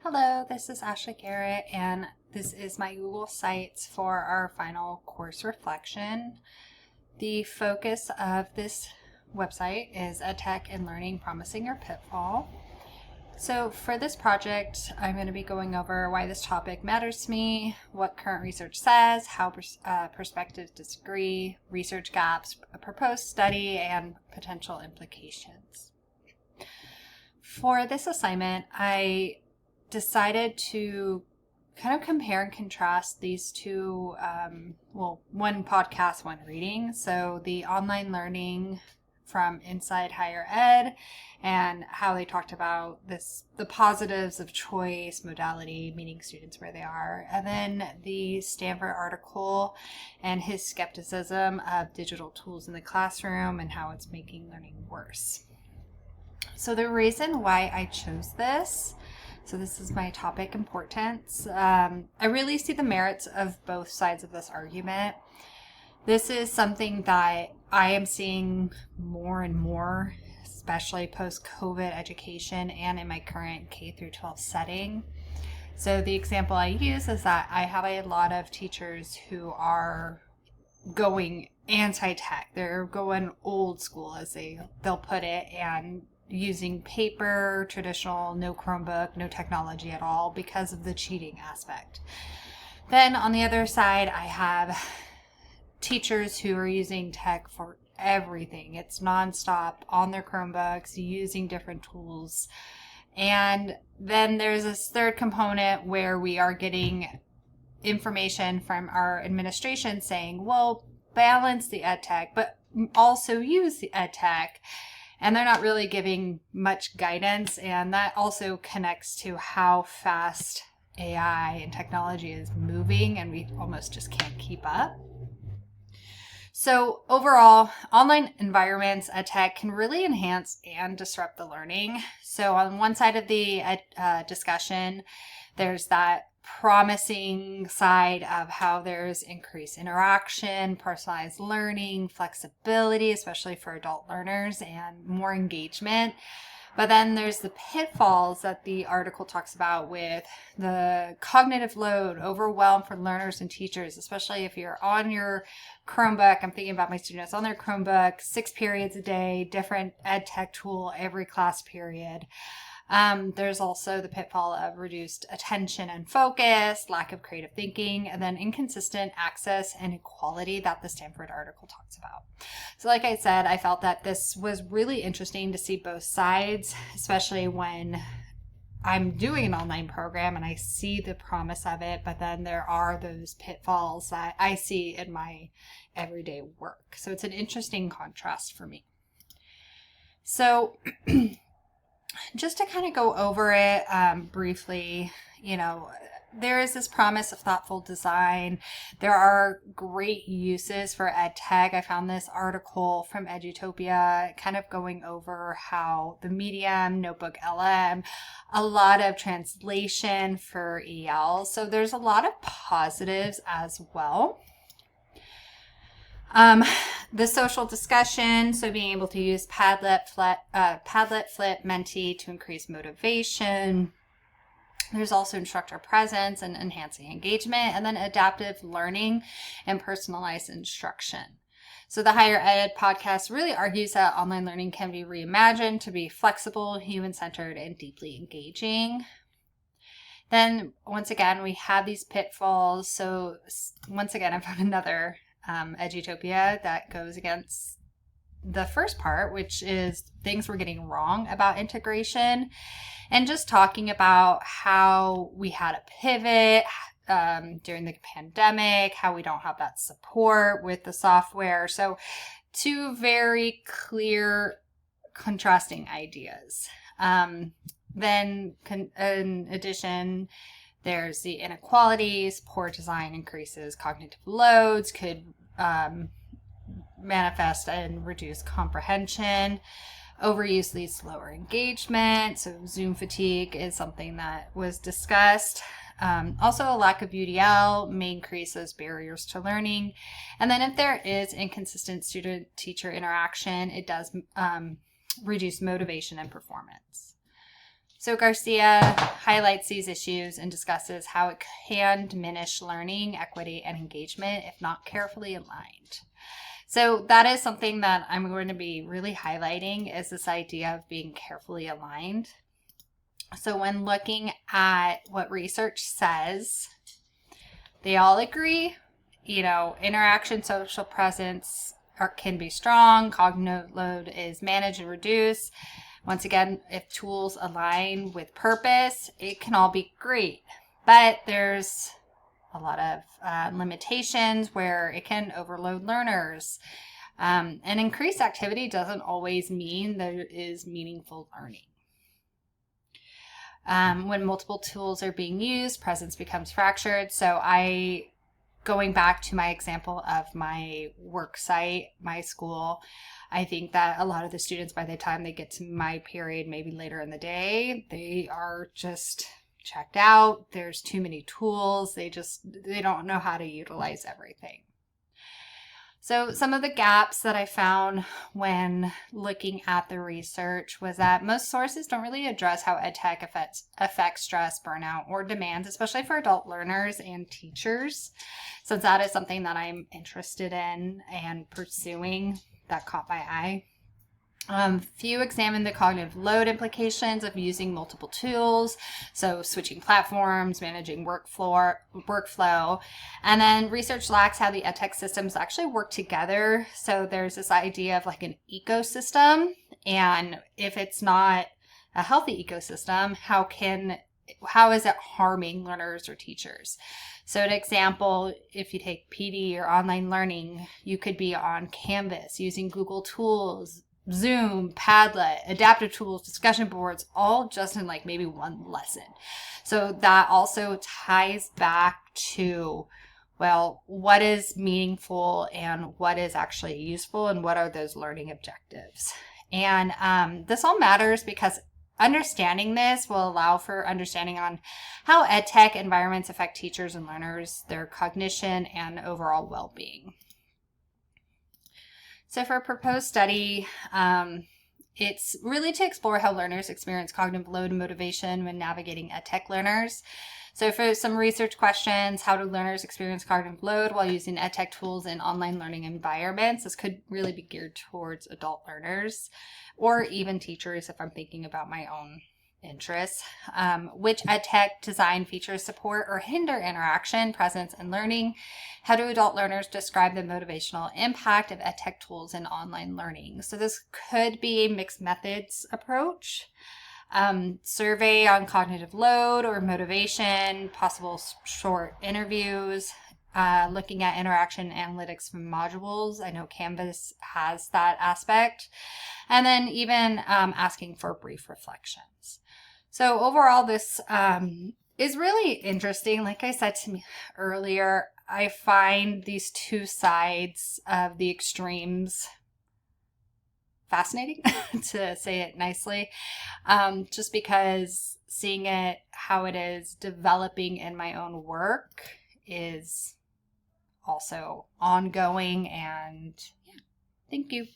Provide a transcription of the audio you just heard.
Hello, this is Ashley Garrett, and this is my Google Sites for our final course reflection. The focus of this website is EdTech and Learning Promising or Pitfall. So for this project, I'm going to be going over why this topic matters to me, what current research says, how perspectives disagree, research gaps, a proposed study, and potential implications. For this assignment, I decided to kind of compare and contrast these two, one podcast, one reading. So the online learning from Inside Higher Ed and how they talked about the positives of choice, modality, meeting students where they are. And then the Stanford article and his skepticism of digital tools in the classroom and how it's making learning worse. So the reason why I chose this, so this is my topic importance. I really see the merits of both sides of this argument. This is something that I am seeing more and more, especially post-COVID education and in my current K through 12 setting. So the example I use is that I have a lot of teachers who are going anti-tech. They're going old school, as they'll put it, and using paper, traditional, no Chromebook, no technology at all because of the cheating aspect. Then on the other side, I have teachers who are using tech for everything. It's nonstop on their Chromebooks, using different tools. And then there's this third component where we are getting information from our administration saying, well, balance the ed tech, but also use the ed tech. And they're not really giving much guidance. And that also connects to how fast AI and technology is moving, and we almost just can't keep up. So overall, online environments, EdTech, can really enhance and disrupt the learning. So on one side of the discussion, there's that promising side of how there's increased interaction, personalized learning, flexibility, especially for adult learners, and more engagement. But then there's the pitfalls that the article talks about with the cognitive load, overwhelm for learners and teachers, especially if you're on your Chromebook. I'm thinking about my students on their Chromebook, 6 periods a day, different ed tech tool every class period. There's also the pitfall of reduced attention and focus, lack of creative thinking, and then inconsistent access and equality that the Stanford article talks about. So like I said, I felt that this was really interesting to see both sides, especially when I'm doing an online program and I see the promise of it, but then there are those pitfalls that I see in my everyday work. So it's an interesting contrast for me. So just to kind of go over it briefly, there is this promise of thoughtful design. There are great uses for ed tech. I found this article from Edutopia kind of going over how the Medium, Notebook LM, a lot of translation for EL. So there's a lot of positives as well. The social discussion, so being able to use Padlet, Flip, Menti to increase motivation. There's also instructor presence and enhancing engagement, and then adaptive learning and personalized instruction. So the Higher Ed podcast really argues that online learning can be reimagined to be flexible, human-centered, and deeply engaging. Then, once again, we have these pitfalls. So once again, I found another Edutopia that goes against the first part, which is things we're getting wrong about integration, and just talking about how we had a pivot during the pandemic, how we don't have that support with the software. So two very clear contrasting ideas. Then in addition, there's the inequalities, poor design increases cognitive loads, could manifest and reduce comprehension. Overuse leads to lower engagement. So Zoom fatigue is something that was discussed. Also, a lack of UDL may increase those barriers to learning. And then if there is inconsistent student-teacher interaction, it does reduce motivation and performance. So Garcia highlights these issues and discusses how it can diminish learning, equity, and engagement if not carefully aligned. So that is something that I'm going to be really highlighting, is this idea of being carefully aligned. So when looking at what research says, they all agree, interaction, social presence can be strong, cognitive load is managed and reduced. Once again, if tools align with purpose, it can all be great. But there's a lot of limitations where it can overload learners. And increased activity doesn't always mean there is meaningful learning. When multiple tools are being used, presence becomes fractured. So going back to my example of my work site, my school, I think that a lot of the students, by the time they get to my period, maybe later in the day, they are just checked out. There's too many tools. They don't know how to utilize everything. So some of the gaps that I found when looking at the research was that most sources don't really address how EdTech affects stress, burnout, or demands, especially for adult learners and teachers, since that is something that I'm interested in and pursuing. That caught my eye. Few examine the cognitive load implications of using multiple tools, so switching platforms, managing workflow, and then research lacks how the EdTech systems actually work together. So there's this idea of like an ecosystem, and if it's not a healthy ecosystem, how is it harming learners or teachers? So an example, if you take PD or online learning, you could be on Canvas using Google tools, Zoom, Padlet, adaptive tools, discussion boards, all just in like maybe one lesson. So that also ties back to, well, what is meaningful and what is actually useful and what are those learning objectives? And this all matters because understanding this will allow for understanding on how EdTech environments affect teachers and learners, their cognition, and overall well-being. So for a proposed study, it's really to explore how learners experience cognitive load and motivation when navigating EdTech learners. So for some research questions, how do learners experience cognitive load while using EdTech tools in online learning environments? This could really be geared towards adult learners or even teachers if I'm thinking about my own interests. Which EdTech design features support or hinder interaction, presence, and learning? How do adult learners describe the motivational impact of EdTech tools in online learning? So this could be a mixed methods approach. Survey on cognitive load or motivation, possible short interviews, looking at interaction analytics from modules. I know Canvas has that aspect. And then even asking for brief reflections. So overall, this is really interesting. Like I said to me earlier, I find these two sides of the extremes fascinating, to say it nicely, just because seeing it, how it is developing in my own work is also ongoing. And yeah, thank you.